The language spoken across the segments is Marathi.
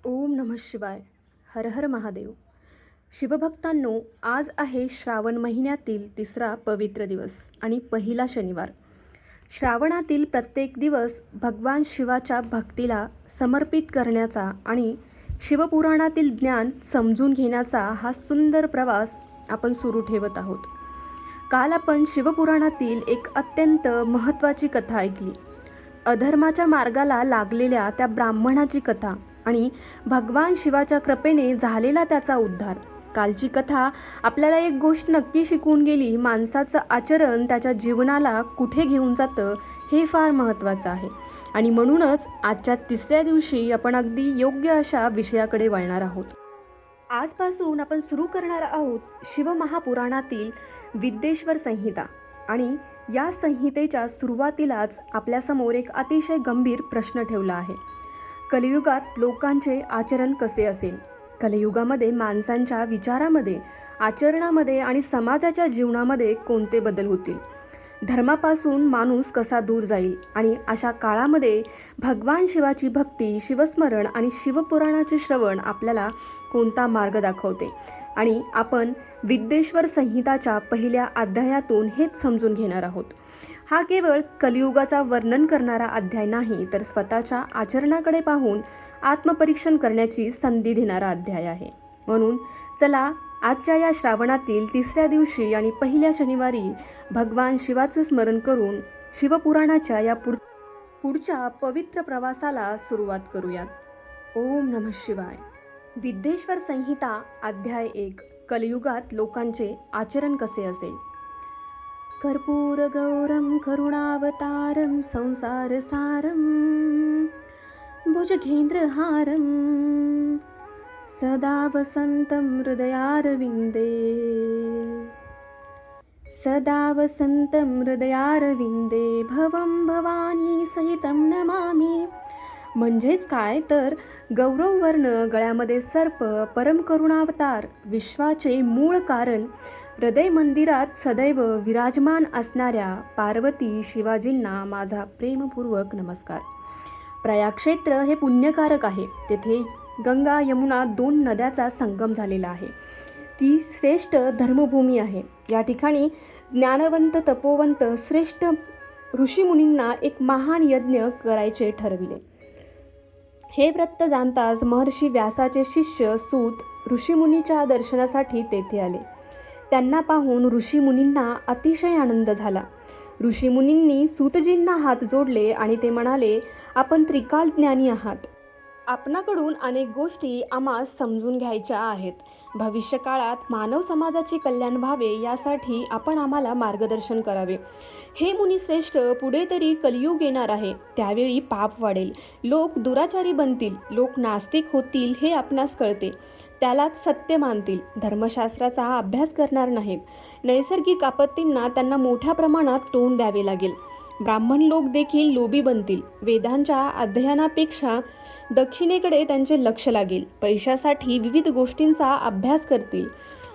ओम नमः शिवाय. हर हर महादेव. शिवभक्तांनो, आज आहे श्रावण महिन्यातील तिसरा पवित्र दिवस आणि पहिला शनिवार. श्रावणातील प्रत्येक दिवस भगवान शिवाच्या भक्तीला समर्पित करण्याचा आणि शिवपुराणातील ज्ञान समजून घेण्याचा हा सुंदर प्रवास आपण सुरू ठेवत आहोत. काल आपण शिवपुराणातील एक अत्यंत महत्त्वाची कथा ऐकली. अधर्माच्या मार्गाला लागलेल्या त्या ब्राह्मणाची कथा आणि भगवान शिवाच्या कृपेने झालेला त्याचा उद्धार. कालची कथा आपल्याला एक गोष्ट नक्की शिकवून गेली, माणसाचं आचरण त्याच्या जीवनाला कुठे घेऊन जातं हे फार महत्त्वाचं आहे. आणि म्हणूनच आजच्या तिसऱ्या दिवशी आपण अगदी योग्य अशा विषयाकडे वळणार आहोत. आजपासून आपण सुरू करणार आहोत शिवमहापुराणातील विद्येश्वर संहिता. आणि या संहितेच्या सुरुवातीलाच आपल्यासमोर एक अतिशय गंभीर प्रश्न ठेवला आहे. कलियुगात लोकांचे आचरण कसे असेल? कलियुगामध्ये माणसांच्या विचारामध्ये, आचरणामध्ये आणि समाजाच्या जीवनामध्ये कोणते बदल होतील? धर्मापासून माणूस कसा दूर जाईल? आणि अशा काळामध्ये भगवान शिवाची भक्ती, शिवस्मरण आणि शिवपुराणाचे श्रवण आपल्याला कोणता मार्ग दाखवते? आणि आपण विद्येश्वर संहिताच्या पहिल्या अध्यायातून हेच समजून घेणार आहोत. हा केवळ कलियुगाचा वर्णन करणारा अध्याय नाही, तर स्वतःच्या आचरणाकडे पाहून आत्मपरीक्षण करण्याची संधी देणारा अध्याय आहे. म्हणून चला आजच्या या श्रावणातील तिसऱ्या दिवशी आणि पहिल्या शनिवारी भगवान शिवाचं स्मरण करून शिवपुराणाच्या या पुढच्या पवित्र प्रवासाला सुरुवात करूयात. ओम नमः शिवाय. विद्येश्वर संहिता अध्याय 1. कलियुगात लोकांचे आचरण कसे असेल? कर्पूरगौरं करुणावतारं संसारसारं भुजगेन्द्रहारं सदा वसन्तं हृदयारविन्दे भवं भवानी सहितं नमामि. म्हणजेच काय तर गौरववर्ण, गळ्यामध्ये सर्प, परमकरुणावतार, विश्वाचे मूळ कारण, हृदय मंदिरात सदैव विराजमान असणाऱ्या पार्वती शिवाजींना माझा प्रेमपूर्वक नमस्कार. प्रयागक्षेत्र हे पुण्यकारक आहे. तेथे गंगा यमुना 2 नद्याचा संगम झालेला आहे. ती श्रेष्ठ धर्मभूमी आहे. या ठिकाणी ज्ञानवंत, तपोवंत, श्रेष्ठ ऋषीमुनींना एक महान यज्ञ करायचे ठरविले. हे व्रत जाणताच महर्षी व्यासाचे शिष्य सूत ऋषीमुनीच्या दर्शनासाठी तेथे आले. त्यांना पाहून ऋषीमुनींना अतिशय आनंद झाला. ऋषीमुनींनी सूतजींना हात जोडले आणि ते म्हणाले, आपण त्रिकाल ज्ञानी आहात. आपणाकडून अनेक गोष्टी आम्हास समजून घ्यायच्या आहेत. भविष्य काळात मानव समाजाचे कल्याण व्हावे यासाठी आपण आम्हाला मार्गदर्शन करावे. हे मुनिश्रेष्ठ, पुढे तरी कलियुग येणार आहे. त्यावेळी पाप वाढेल, लोक दुराचारी बनतील, लोक नास्तिक होतील हे आपणास कळते. त्यालाच सत्य मानतील, धर्मशास्त्राचा अभ्यास करणार नाहीत. नैसर्गिक आपत्तींना त्यांना मोठ्या प्रमाणात तोंड द्यावे लागेल. ब्राह्मण लोक देखील लोभी बनतील. वेदांच्या अध्ययनापेक्षा दक्षिणेकडे त्यांचे लक्ष लागेल. पैशासाठी विविध गोष्टींचा अभ्यास करतील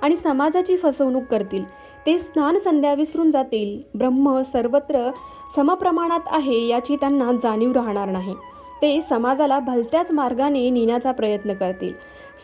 आणि समाजाची फसवणूक करतील. ते स्नान संध्या विसरून जातील. ब्रह्म सर्वत्र समप्रमाणात आहे याची त्यांना जाणीव राहणार नाही. ते समाजाला भलत्याच मार्गाने नेण्याचा प्रयत्न करतील.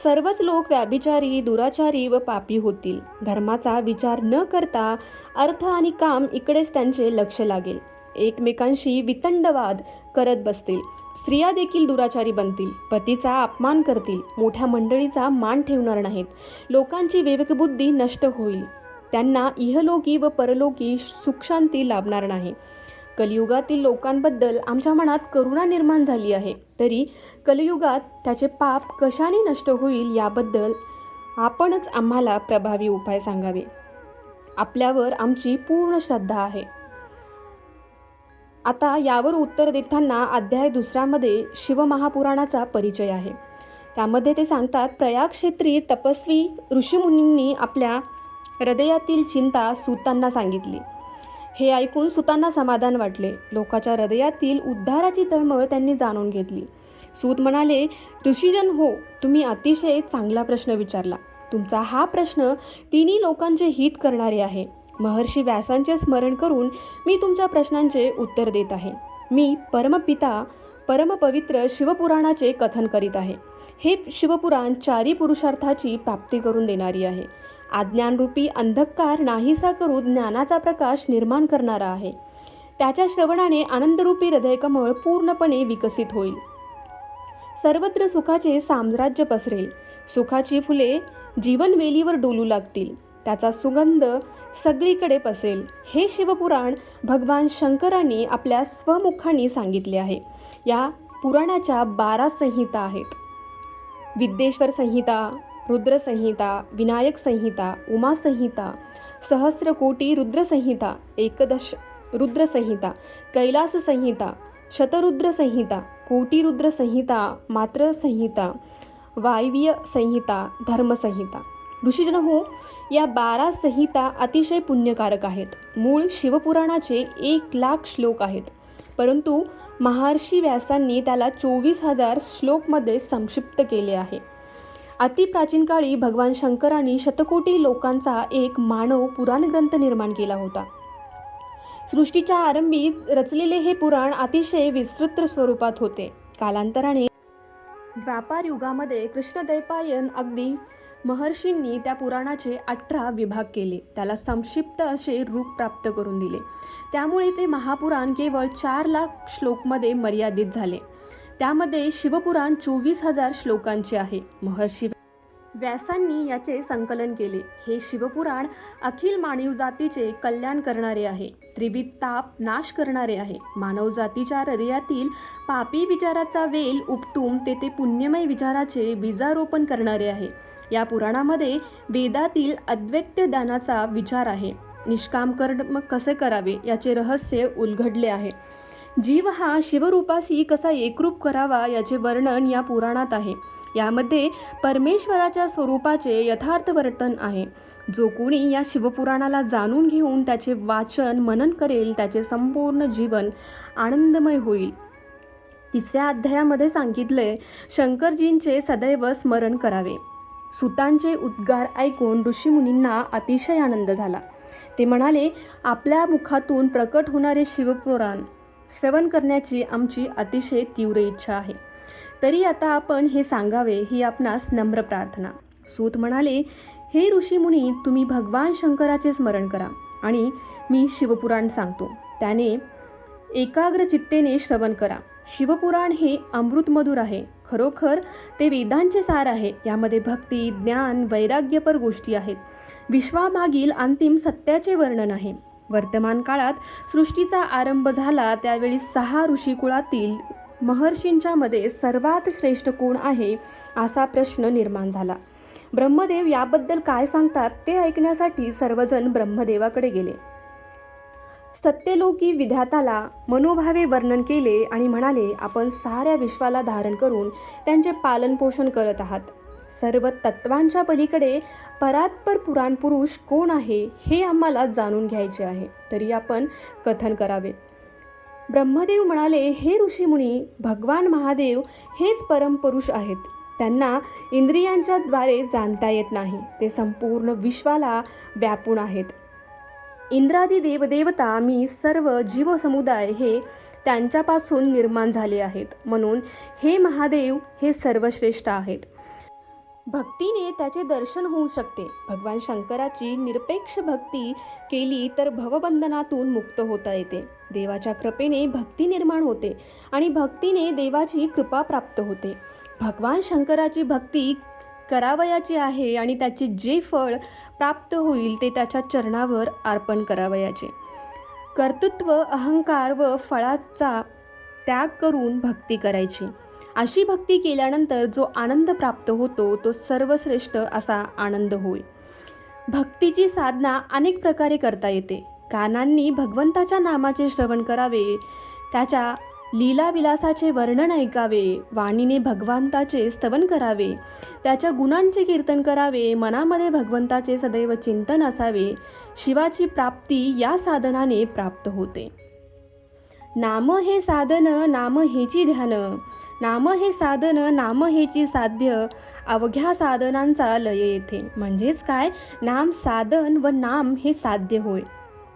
सर्वच लोक व्याभिचारी, दुराचारी व पापी होतील. धर्माचा विचार न करता अर्थ आणि काम इकडेच त्यांचे लक्ष लागेल. एकमेकांशी वितंडवाद करत बसतील. स्त्रिया देखील दुराचारी बनतील, पतीचा अपमान करतील, मोठ्या मंडळीचा मान ठेवणार नाहीत. लोकांची विवेकबुद्धी नष्ट होईल. त्यांना इहलोकी व परलोकी सुखशांती लाभणार नाही. कलियुगातील लोकांबद्दल आमच्या मनात करुणा निर्माण झाली आहे. तरी कलियुगात त्याचे पाप कशाने नष्ट होईल याबद्दल आपणच आम्हाला प्रभावी उपाय सांगावे. आपल्यावर आमची पूर्ण श्रद्धा आहे. आता यावर उत्तर देताना अध्याय 2 मध्ये शिवमहापुराणाचा परिचय आहे. त्यामध्ये ते सांगतात, प्रयागक्षेत्री तपस्वी ऋषीमुनींनी आपल्या हृदयातील चिंता सूतांना सांगितली. हे ऐकून सूतांना समाधान वाटले. लोकांच्या हृदयातील उद्धाराची तळमळ त्यांनी जाणून घेतली. सूत म्हणाले, ऋषीजन हो, तुम्ही अतिशय चांगला प्रश्न विचारला. तुमचा हा प्रश्न तिन्ही लोकांचे हित करणारे आहे. महर्षी व्यासांचे स्मरण करून मी तुमच्या प्रश्नांचे उत्तर देत आहे. मी परमपिता परमपवित्र शिवपुराणाचे कथन करीत आहे. हे शिवपुराण चारी पुरुषार्थाची प्राप्ती करून देणारी आहे. अज्ञानरूपी अंधकार नाहीसा करून ज्ञानाचा प्रकाश निर्माण करणारा आहे. त्याच्या श्रवणाने आनंदरूपी हृदयकमळ पूर्णपणे विकसित होईल. सर्वत्र सुखाचे साम्राज्य पसरेल. सुखाची फुले जीवनवेलीवर डोलू लागतील. त्याचा सुगंध सगळीकडे पसरेल. हे शिवपुराण भगवान शंकरांनी आपल्या स्वमुखांनी सांगितले आहे. या पुराणाच्या 12 संहिता आहेत. विद्येश्वर संहिता, रुद्र संहिता, विनायक संहिता, उमा संहिता, सहस्रकोटी रुद्र संहिता, एकदश रुद्र संहिता, कैलास संहिता, शतरुद्र संहिता, कोटी रुद्र संहिता, मात्र संहिता, वायव्य संहिता, धर्म संहिता. ऋषीजन हो, या 12 संहिता अतिशय पुण्यकारक आहेत. मूळ शिवपुराणाचे 1,00,000 श्लोक आहेत, परंतु महर्षी व्यासांनी त्याला 24,000 श्लोकमध्ये संक्षिप्त केले आहे. अतिप्राचीन काळी भगवान शंकरांनी शतकोटी लोकांचा एक मानव पुराण ग्रंथ निर्माण केला होता. सृष्टीच्या आरंभी रचलेले हे पुराण अतिशय विस्तृत स्वरूपात होते. कालांतराने द्वापार युगामध्ये कृष्णद्वैपायन अगदी महर्षींनी त्या पुराणाचे 18 विभाग केले. त्याला संक्षिप्त असे रूप प्राप्त करून दिले. त्यामुळे ते महापुराण केवळ 4,00,000 श्लोकमध्ये मर्यादित झाले. त्यामध्ये शिवपुराण 24,000 श्लोकांचे आहे. महर्षी व्यासांनी याचे संकलन केले. हे शिवपुराण अखिल मानव जातीचे कल्याण करणारे आहे. त्रिविध ताप नाश करणारे आहे. मानव जातीच्या हृदयातील पापी विचाराचा वेल उपटून तेथे पुण्यमय विचाराचे बीजारोपण करणारे आहे. या पुराणामध्ये वेदातील अद्वैत ज्ञानाचा विचार आहे. निष्काम कर्म कसे करावे याचे रहस्य उलगडले आहे. जीव हा शिवरूपाशी कसा एकरूप करावा याचे वर्णन या पुराणात आहे. यामध्ये परमेश्वराच्या स्वरूपाचे यथार्थ वर्णन आहे. जो कोणी या शिवपुराणाला जाणून घेऊन त्याचे वाचन मनन करेल त्याचे संपूर्ण जीवन आनंदमय होईल. 3ऱ्या अध्यायामध्ये सांगितले, शंकरजींचे सदैव स्मरण करावे. सुतांचे उद्गार ऐकून ऋषीमुनींना अतिशय आनंद झाला. ते म्हणाले, आपल्या मुखातून प्रकट होणारे शिवपुराण श्रवण करण्याची आमची अतिशय तीव्र इच्छा आहे. तरी आता आपण हे सांगावे ही आपणास नम्र प्रार्थना. सूत म्हणाले, हे ऋषीमुनी, तुम्ही भगवान शंकराचे स्मरण करा आणि मी शिवपुराण सांगतो. त्याने एकाग्र चित्तेने श्रवण करा. शिवपुराण हे अमृतमधुर आहे. खरोखर ते वेदांचे सार आहे. यामध्ये भक्ती, ज्ञान, वैराग्यपर गोष्टी आहेत. विश्वामागील अंतिम सत्याचे वर्णन आहे. वर्तमान काळात सृष्टीचा आरंभ झाला त्यावेळी 6 ऋषिकुळातील महर्षींच्या मध्ये सर्वात श्रेष्ठ कोण आहे असा प्रश्न निर्माण झाला. ब्रह्मदेव याबद्दल काय सांगतात ते ऐकण्यासाठी सर्वजण ब्रह्मदेवाकडे गेले. सत्यलोकी विधाताला मनोभावे वर्णन केले आणि म्हणाले, आपण साऱ्या विश्वाला धारण करून त्यांचे पालनपोषण करत आहात. सर्व तत्वांच्या पलीकडे परात्पर पुराण पुरुष कोण आहे हे आम्हाला जाणून घ्यायचे आहे. तरी आपण कथन करावे. ब्रह्मदेव म्हणाले, हे ऋषीमुनी, भगवान महादेव हेच परमपुरुष आहेत. त्यांना इंद्रियांच्या द्वारे जाणता येत नाही. ते संपूर्ण विश्वाला व्यापून आहेत. इंद्रादी देवदेवता मी सर्व जीवसमुदाय हे त्यांच्यापासून निर्माण झाले आहेत. म्हणून हे महादेव हे सर्वश्रेष्ठ आहेत. भक्तीने त्याचे दर्शन होऊ शकते. भगवान शंकराची निरपेक्ष भक्ती केली तर भवबंधनातून मुक्त होता येते. देवाच्या कृपेने भक्ती निर्माण होते आणि भक्तीने देवाची कृपा प्राप्त होते. भगवान शंकराची भक्ती करावयाची आहे आणि त्याचे जे फळ प्राप्त होईल ते त्याच्या चरणावर अर्पण करावयाचे. कर्तृत्व, अहंकार व फळाचा त्याग करून भक्ती करायची. अशी भक्ती केल्यानंतर जो आनंद प्राप्त होतो तो सर्वश्रेष्ठ असा आनंद होय. भक्तीची साधना अनेक प्रकारे करता येते. कानांनी भगवंताच्या नामाचे श्रवण करावे, त्याच्या लीलाविलासाचे वर्णन ऐकावे, वाणीने भगवंताचे स्तवन करावे, त्याच्या गुणांचे कीर्तन करावे, मनामध्ये भगवंताचे सदैव चिंतन असावे. शिवाची प्राप्ती या साधनाने प्राप्त होते. नाम हे साधन, नाम हेची ध्यान, नाम हे साधन, नाम हेची साध्य, अवघ्या साधनांचा लय येथे. म्हणजेच काय, नाम साधन व नाम हे साध्य होय.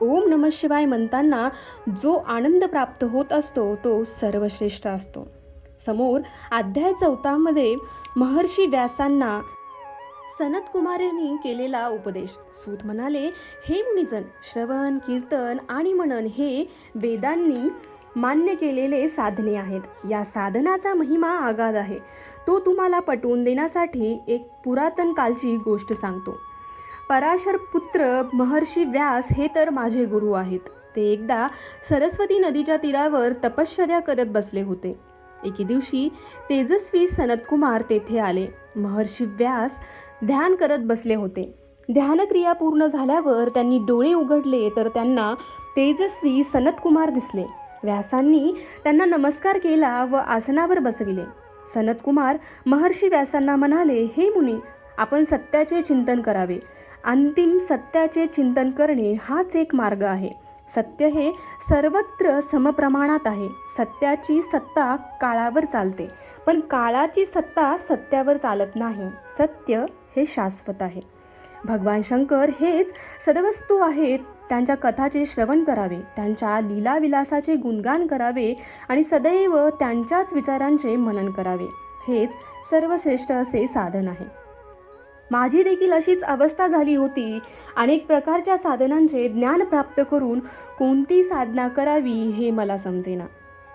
ओम नमः शिवाय म्हणताना जो आनंद प्राप्त होत असतो तो सर्वश्रेष्ठ असतो. समोर अध्याय 4 मध्ये महर्षी व्यासांना सनत कुमारांनी केलेला उपदेश. सूत म्हणाले, हे मुनिजन, श्रवण, कीर्तन आणि मनन हे वेदांनी मान्य केलेले साधने आहेत. या साधनाचा महिमा आगाध आहे. तो तुम्हाला पटवून देण्यासाठी एक पुरातन कालची गोष्ट सांगतो. पराशर पुत्र महर्षी व्यास हे तर माझे गुरु आहेत. ते एकदा सरस्वती नदीच्या तीरावर तपश्चर्या करत बसले होते. एके दिवशी तेजस्वी सनत कुमार तेथे आले. महर्षी व्यास ध्यान करत बसले होते. ध्यानक्रिया पूर्ण झाल्यावर त्यांनी डोळे उघडले तर त्यांना तेजस्वी सनत कुमार दिसले. व्यासांनी त्यांना नमस्कार केला व आसनावर बसविले. सनत कुमार महर्षी व्यासांना म्हणाले, हे मुनी, आपण सत्याचे चिंतन करावे. अंतिम सत्याचे चिंतन करणे हाच एक मार्ग आहे. सत्य हे सर्वत्र समप्रमाणात आहे. सत्याची सत्ता काळावर चालते, पण काळाची सत्ता सत्यावर चालत नाही. सत्य हे शाश्वत आहे. भगवान शंकर हेच सदवस्तू आहेत. त्यांच्या कथाचे श्रवण करावे, त्यांच्या लीलाविलासाचे गुणगान करावे आणि सदैव त्यांच्याच विचारांचे मनन करावे. हेच सर्वश्रेष्ठ असे साधन आहे. माझी देखील अशीच अवस्था झाली होती. अनेक प्रकारच्या साधनांचे ज्ञान प्राप्त करून कोणती साधना करावी हे मला समजेना.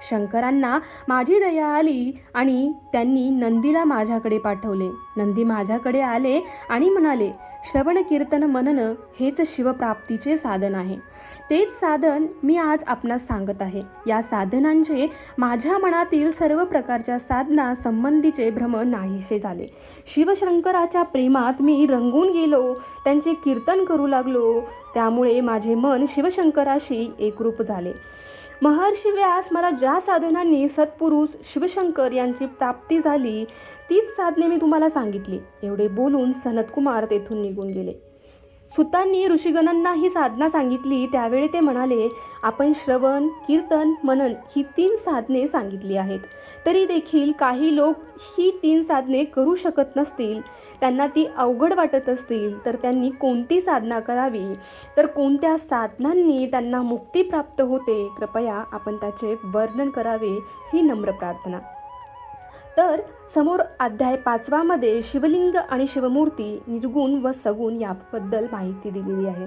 शंकरांना माझी दया आली आणि त्यांनी नंदीला माझ्याकडे पाठवले. नंदी माझ्याकडे आले आणि म्हणाले, श्रवण, कीर्तन, मनन हेच शिवप्राप्तीचे साधन आहे. तेच साधन मी आज आपणास सांगत आहे. या साधनांचे माझ्या मनातील सर्व प्रकारच्या साधना संबंधीचे भ्रम नाहीसे झाले. शिवशंकराच्या प्रेमात मी रंगून गेलो. त्यांचे कीर्तन करू लागलो. त्यामुळे माझे मन शिवशंकराशी एकरूप झाले. महर्षी व्यास मला ज्या साधनांनी सत्पुरुष शिवशंकर यांची प्राप्ती झाली तीच साधने मी तुम्हाला सांगितली. एवढे बोलून सनत कुमार तेथून निघून गेले. सुतांनी ऋषीगणांना ही साधना सांगितली. त्यावेळी ते म्हणाले, आपण श्रवण, कीर्तन, मनन ही 3 साधने सांगितली आहेत. तरी देखील काही लोक ही 3 साधने करू शकत नसतील, त्यांना ती अवघड वाटत असतील, तर त्यांनी कोणती साधना करावी, तर कोणत्या साधनांनी त्यांना मुक्ती प्राप्त होते, कृपया आपण त्याचे वर्णन करावे ही नम्र प्रार्थना. तर समोर अध्याय 5 मध्ये शिवलिंग आणि शिवमूर्ती, निर्गुण व सगुण याबद्दल माहिती दिलेली आहे.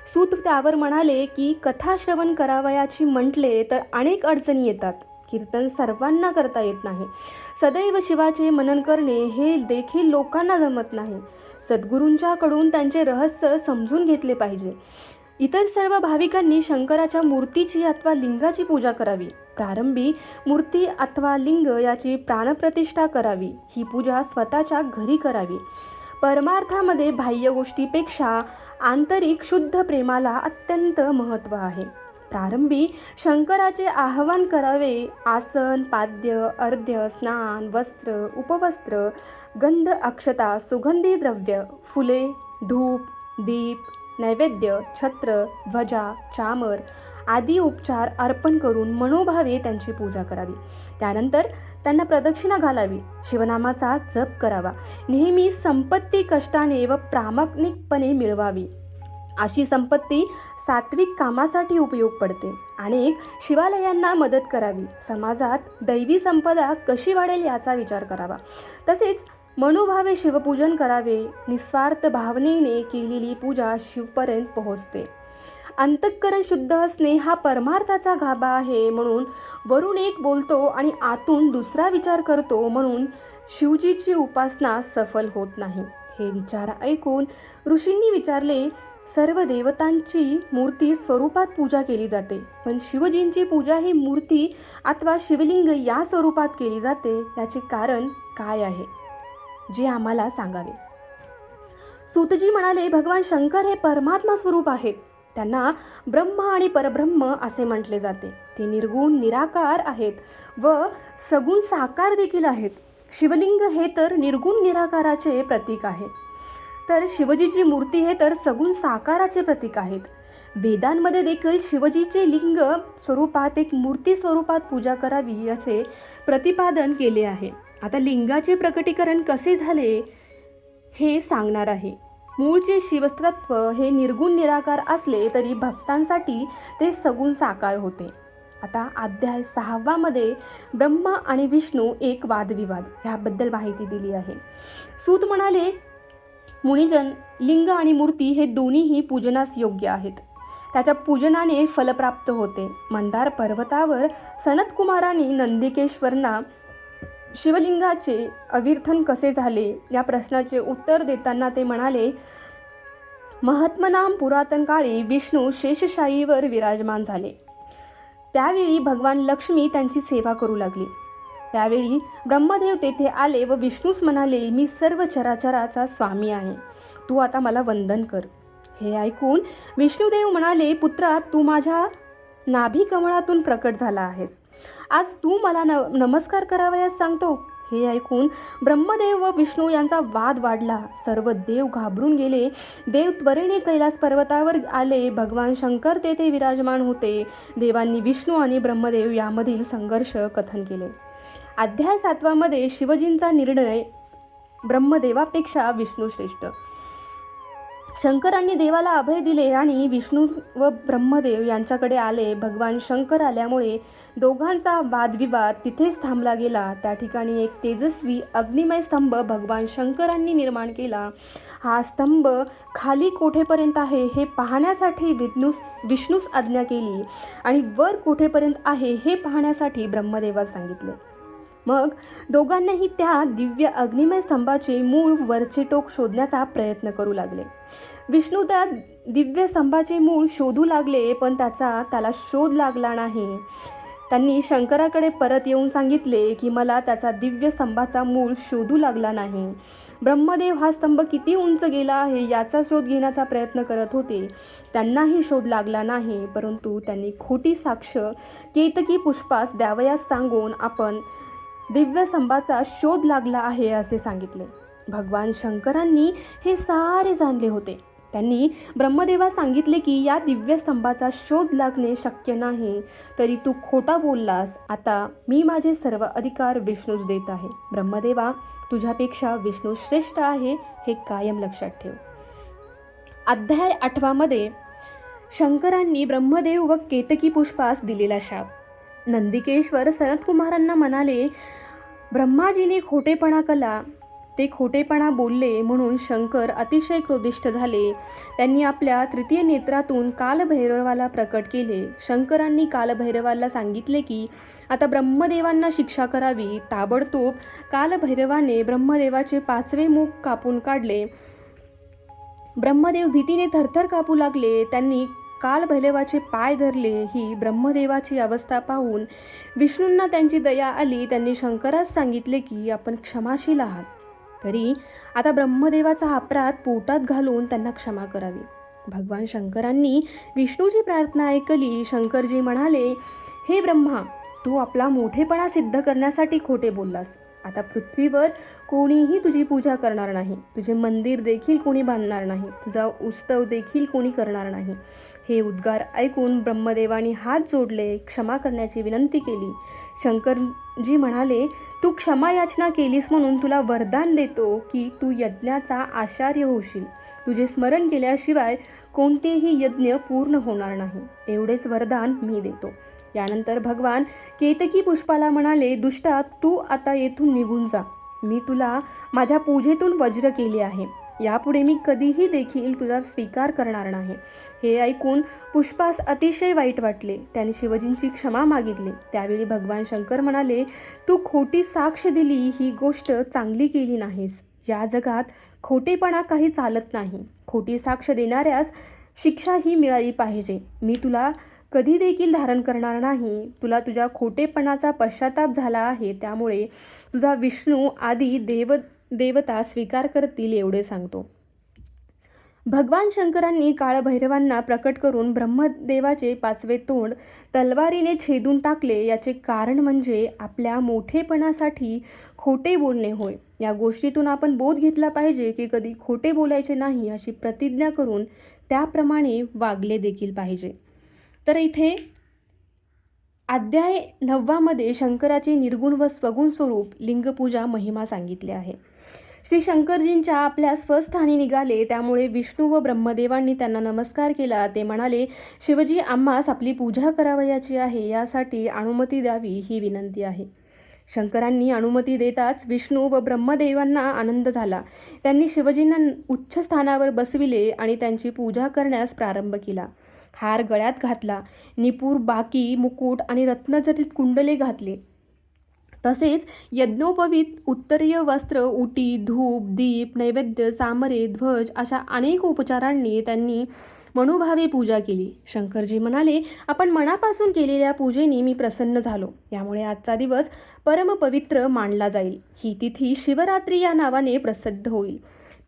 सूत त्यावर म्हणाले की कथा श्रवण करावयाची म्हटले तर अनेक अडचणी येतात. कीर्तन सर्वांना करता येत नाही. सदैव शिवाचे मनन करणे हे देखील लोकांना जमत नाही. सद्गुरूंच्याकडून त्यांचे रहस्य समजून घेतले पाहिजे. इतर सर्व भाविकांनी शंकराच्या मूर्तीची अथवा लिंगाची पूजा करावी. प्रारंभी मूर्ती अथवा लिंग याची प्राणप्रतिष्ठा करावी. ही पूजा स्वतःच्या घरी करावी. परमार्थामध्ये बाह्य गोष्टीपेक्षा आंतरिक शुद्ध प्रेमाला अत्यंत महत्त्व आहे. प्रारंभी शंकराचे आवाहन करावे. आसन, पाद्य, अर्घ्य, स्नान, वस्त्र, उपवस्त्र, गंध, अक्षता, सुगंधी द्रव्य, फुले, धूप, दीप, नैवेद्य, छत्र, ध्वजा, चामर आदी उपचार अर्पण करून मनोभावे त्यांची पूजा करावी. त्यानंतर त्यांना प्रदक्षिणा घालावी. शिवनामाचा जप करावा. नेहमी संपत्ती कष्टाने व प्रामाणिकपणे मिळवावी. अशी संपत्ती सात्विक कामासाठी उपयोग पडते. अनेक शिवालयांना मदत करावी. समाजात दैवी संपदा कशी वाढेल याचा विचार करावा. तसेच मनोभावे शिवपूजन करावे. निस्वार्थ भावनेने केलेली पूजा शिवपर्यंत पोहोचते. अंतःकरण शुद्ध असणे हा परमार्थाचा गाभा आहे. म्हणून वरून एक बोलतो आणि आतून दुसरा विचार करतो, म्हणून शिवजीची उपासना सफल होत नाही. हे विचार ऐकून ऋषींनी विचारले, सर्व देवतांची मूर्ती स्वरूपात पूजा केली जाते, पण शिवजींची पूजा ही मूर्ती अथवा शिवलिंग या स्वरूपात केली जाते, याचे कारण काय आहे, जे आम्हाला सांगावे. सूतजी म्हणाले, भगवान शंकर हे परमात्मा स्वरूप आहेत. त्यांना ब्रह्म आणि परब्रह्म असे म्हटले जाते. ते निर्गुण निराकार आहेत व सगुण साकार देखील आहेत. शिवलिंग हे तर निर्गुण निराकाराचे प्रतीक आहे, तर शिवजीची मूर्ती हे तर सगुण साकाराचे प्रतीक आहेत. वेदांमध्ये देखील शिवजीचे लिंग स्वरूपात एक मूर्ती स्वरूपात पूजा करावी असे प्रतिपादन केले आहे. आता लिंगाचे प्रकटीकरण कसे झाले हे सांगणार आहे. मूळचे शिवतत्व हे निर्गुण निराकार असले तरी भक्तांसाठी ते सगुण साकार होते. आता अध्याय 6 मध्ये ब्रह्मा आणि विष्णू एक वादविवाद ह्याबद्दल माहिती दिली आहे. सूत म्हणाले, मुनिजन, लिंग आणि मूर्ती हे दोन्हीही पूजनास योग्य आहेत. त्याच्या पूजनाने फल प्राप्त होते. मंदार पर्वतावर सनत कुमारांनी नंदिकेश्वरना शिवलिंगाचे अविर्थन कसे झाले या प्रश्नाचे उत्तर देताना ते म्हणाले, महात्मनाम पुरातन काळी विष्णू शेषशायीवर विराजमान झाले. त्यावेळी भगवान लक्ष्मी त्यांची सेवा करू लागली. त्यावेळी ब्रह्मदेव तेथे आले व विष्णूस म्हणाले, मी सर्व चराचराचा स्वामी आहे, तू आता मला वंदन कर. हे ऐकून विष्णुदेव म्हणाले, पुत्रा, तू माझ्या नाभी कमळातून प्रकट झाला आहेस. आज तू मला नमस्कार करावयास सांगतो. हे ऐकून ब्रह्मदेव व विष्णू यांचा वाद वाढला. सर्व देव घाबरून गेले. देव त्वरेने कैलास पर्वतावर आले. भगवान शंकर तेथे विराजमान होते. देवांनी विष्णू आणि ब्रह्मदेव यामधील संघर्ष कथन केले. अध्याय 7 मध्ये शिवजींचा निर्णय, ब्रह्मदेवापेक्षा विष्णू श्रेष्ठ. शंकरांनी देवाला अभय दिले आणि विष्णू व ब्रह्मदेव यांच्याकडे आले. भगवान शंकर आल्यामुळे दोघांचा वादविवाद तिथेच थांबला गेला. त्या ठिकाणी एक तेजस्वी अग्निमय स्तंभ भगवान शंकरांनी निर्माण केला. हा स्तंभ खाली कोठेपर्यंत आहे हे पाहण्यासाठी विष्णूस आज्ञा केली आणि वर कोठेपर्यंत आहे हे पाहण्यासाठी ब्रह्मदेवास सांगितले. मग दोघांनाही त्या दिव्य अग्निमय स्तंभाचे मूळ वरचे टोक शोधण्याचा प्रयत्न करू लागले. विष्णू त्या दिव्य स्तंभाचे मूळ शोधू लागले, पण त्याला शोध लागला नाही. त्यांनी शंकराकडे परत येऊन सांगितले की मला त्याचा दिव्य स्तंभाचा मूळ शोधू लागला नाही. ब्रह्मदेव हा स्तंभ किती उंच गेला आहे याचा शोध घेण्याचा प्रयत्न करत होते. त्यांनाही शोध लागला नाही, परंतु त्यांनी खोटी साक्ष केतकी पुष्पास द्यावयास सांगून आपण दिव्य स्तंभाचा शोध लागला आहे असे सांगितले. भगवान शंकरांनी हे सारे जाणले होते. त्यांनी ब्रह्मदेवास सांगितले की या दिव्य स्तंभाचा शोध लागणे शक्य नाही, तरी तू खोटा बोललास. आता मी माझे सर्व अधिकार विष्णूस देत आहे. ब्रह्मदेवा, तुझ्यापेक्षा विष्णू श्रेष्ठ आहे हे कायम लक्षात ठेव. अध्याय 8 मध्ये शंकरांनी ब्रह्मदेव व केतकी पुष्पास दिलेला शाप. नंदिकेश्वर सनतकुमारांना म्हणाले, ब्रह्माजीने खोटेपणा केला, ते खोटेपणा बोलले म्हणून शंकर अतिशय क्रोधिष्ठ झाले. त्यांनी आपल्या तृतीय नेत्रातून कालभैरवाला प्रकट केले. शंकरांनी कालभैरवाला सांगितले की आता ब्रह्मदेवांना शिक्षा करावी. ताबडतोब कालभैरवाने ब्रह्मदेवाचे 5वे मुख कापून काढले. ब्रह्मदेव भीतीने थरथर कापू लागले. त्यांनी कालभैरवाचे पाय धरले. ही ब्रह्मदेवाची अवस्था पाहून विष्णूंना त्यांची दया आली. त्यांनी शंकरास सांगितले की आपण क्षमाशील आहात, तरी आता ब्रह्मदेवाचा अपराध पोटात घालून त्यांना क्षमा करावी. भगवान शंकरांनी विष्णूची प्रार्थना ऐकली. शंकरजी म्हणाले, हे ब्रह्मा, तू आपला मोठेपणा सिद्ध करण्यासाठी खोटे बोललास. आता पृथ्वीवर कोणीही तुझी पूजा करणार नाही. तुझे मंदिर देखील कोणी बांधणार नाही. तुझा उत्सव देखील कोणी करणार नाही. हे उद्गार ऐकून ब्रह्मदेवानी हात जोडले, क्षमा करण्याची विनंती केली. शंकरजी म्हणाले, तू क्षमा याचना केलीस म्हणून तुला वरदान देतो की तू यज्ञाचा आचार्य होशील. तुझे स्मरण केल्याशिवाय कोणतेही यज्ञ पूर्ण होणार नाही. एवढेच वरदान मी देतो. यानंतर भगवान केतकी पुष्पाला म्हणाले, दुष्टा, तू आता येथून निघून जा. मी तुला माझ्या पूजेतून वज्र केले आहे. यापुढे मी कधीही देखील तुझा स्वीकार करणार नाही. हे ऐकून पुष्पास अतिशय वाईट वाटले. त्याने शिवजींची क्षमा मागितली. त्यावेळी भगवान शंकर म्हणाले, तू खोटी साक्ष दिली, ही गोष्ट चांगली केली नाहीस. या जगात खोटेपणा काही चालत नाही. खोटी साक्ष देणाऱ्यास शिक्षाही मिळाली पाहिजे. मी तुला कधी देखील धारण करणार नाही. तुला तुझ्या खोटेपणाचा पश्चाताप झाला आहे, त्यामुळे तुझा विष्णू आदी देवता स्वीकार करतील एवढे सांगतो. भगवान शंकरांनी काळभैरवांना प्रकट करून ब्रह्मदेवाचे 5वे तोंड तलवारीने छेदून टाकले. याचे कारण म्हणजे आपल्या मोठेपणासाठी खोटे बोलणे होय. या गोष्टीतून आपण बोध घेतला पाहिजे की कधी खोटे बोलायचे नाही अशी प्रतिज्ञा करून त्याप्रमाणे वागले देखील पाहिजे. तर इथे अध्याय 9 मध्ये शंकराचे निर्गुण व स्वगुण स्वरूप लिंगपूजा महिमा सांगितले आहे. श्री शंकरजींच्या आपल्या स्वस्थानी निघाले, त्यामुळे विष्णू व ब्रह्मदेवांनी त्यांना नमस्कार केला. ते म्हणाले, शिवजी, आम्हास आपली पूजा करावयाची आहे, यासाठी अनुमती द्यावी ही विनंती आहे. शंकरांनी अनुमती देताच विष्णू व ब्रह्मदेवांना आनंद झाला. त्यांनी शिवजींना उच्च स्थानावर बसविले आणि त्यांची पूजा करण्यास प्रारंभ केला. हार गळ्यात घातला, निपूर, बाकी, मुकुट आणि रत्नजडित कुंडले घातले. तसेच यज्ञोपवीत उत्तरीय वस्त्र, उटी, धूप, दीप, नैवेद्य, चामरे, ध्वज अशा अनेक उपचारांनी त्यांनी मनोभावे पूजा केली. शंकरजी म्हणाले, आपण मनापासून केलेल्या पूजेने मी प्रसन्न झालो. यामुळे आजचा दिवस परमपवित्र मानला जाईल. ही तिथी शिवरात्री या नावाने प्रसिद्ध होईल.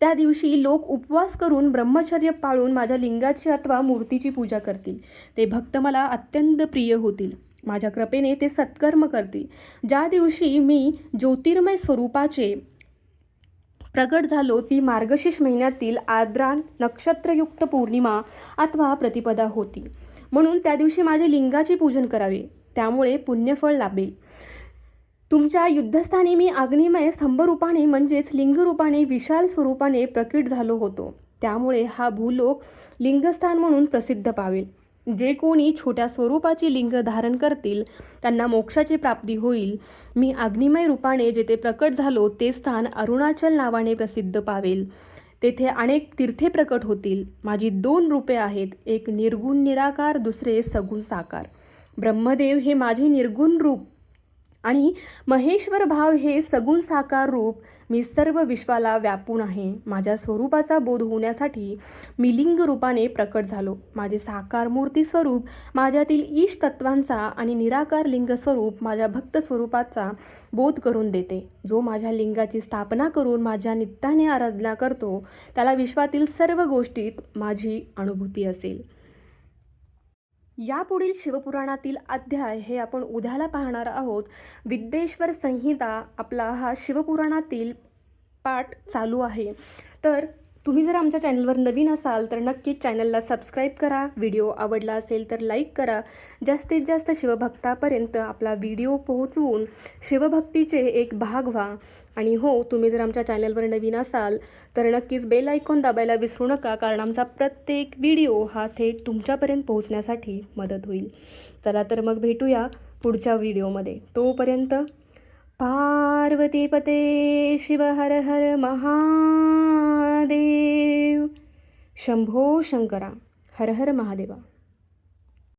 त्या दिवशी लोक उपवास करून ब्रह्मचर्य पाळून माझ्या लिंगाची अथवा मूर्तीची पूजा करतील. ते भक्त मला अत्यंत प्रिय होतील. माझ्या कृपेने ते सत्कर्म करतील. ज्या दिवशी मी ज्योतिर्मय स्वरूपाचे प्रगट झालो ती मार्गशीर्ष महिन्यातील आर्द्रा नक्षत्रयुक्त पौर्णिमा अथवा प्रतिपदा होती. म्हणून त्या दिवशी माझ्या लिंगाचे पूजन करावे, त्यामुळे पुण्यफळ लाभेल. तुमच्या युद्धस्थानी मी अग्निमय स्तंभरूपाने म्हणजेच लिंगरूपाने विशाल स्वरूपाने प्रकट झालो होतो. त्यामुळे हा भूलोक लिंगस्थान म्हणून प्रसिद्ध पावेल. जे कोणी छोट्या स्वरूपाची लिंग धारण करतील त्यांना मोक्षाची प्राप्ती होईल. मी अग्निमय रूपाने जेथे प्रकट झालो ते स्थान अरुणाचल नावाने प्रसिद्ध पावेल. तेथे अनेक तीर्थे प्रकट होतील. माझी 2 रूपे आहेत, एक निर्गुण निराकार, दुसरे सगुण साकार. ब्रह्मदेव हे माझे निर्गुण रूप आणि महेश्वर भाव हे सगुण साकार रूप. मी सर्व विश्वाला व्यापून आहे. माझ्या स्वरूपाचा बोध होण्यासाठी मी लिंग रूपाने प्रकट झालो. माझे साकार मूर्ती स्वरूप माझ्यातील ईश तत्वांचा आणि निराकार लिंग स्वरूप माझ्या भक्त स्वरूपाचा बोध करून देते. जो माझ्या लिंगाची स्थापना करून माझ्या नित्याने आराधना करतो त्याला विश्वातील सर्व गोष्टीत माझी अनुभूती असेल. यापुढील शिवपुराणातील अध्याय हे आपण उद्याला पाहणार आहोत. विद्येश्वर संहिता आपला हा शिवपुराणातील पाठ चालू आहे. तर तुम्ही जर आमच्या चॅनलवर नवीन असाल तर नक्कीच चॅनलला सबस्क्राईब करा. व्हिडिओ आवडला असेल तर लाईक करा. जास्तीत जास्त शिवभक्तापर्यंत आपला व्हिडिओ पोहोचवून शिवभक्तीचे एक भाग व्हा. आणि हो, तुम्ही जर आमच्या चॅनलवर नवीन असाल तर नक्कीच बेल आयकॉन दाबायला विसरू नका, कारण आमचा प्रत्येक व्हिडिओ हा थेट तुमच्यापर्यंत पोहोचण्यासाठी मदत होईल. चला तर मग भेटूया पुढच्या व्हिडिओमध्ये. तोपर्यंत पार्वतीपते शिव हर हर महादेव. शंभो शंकरा. हर हर महादेवा.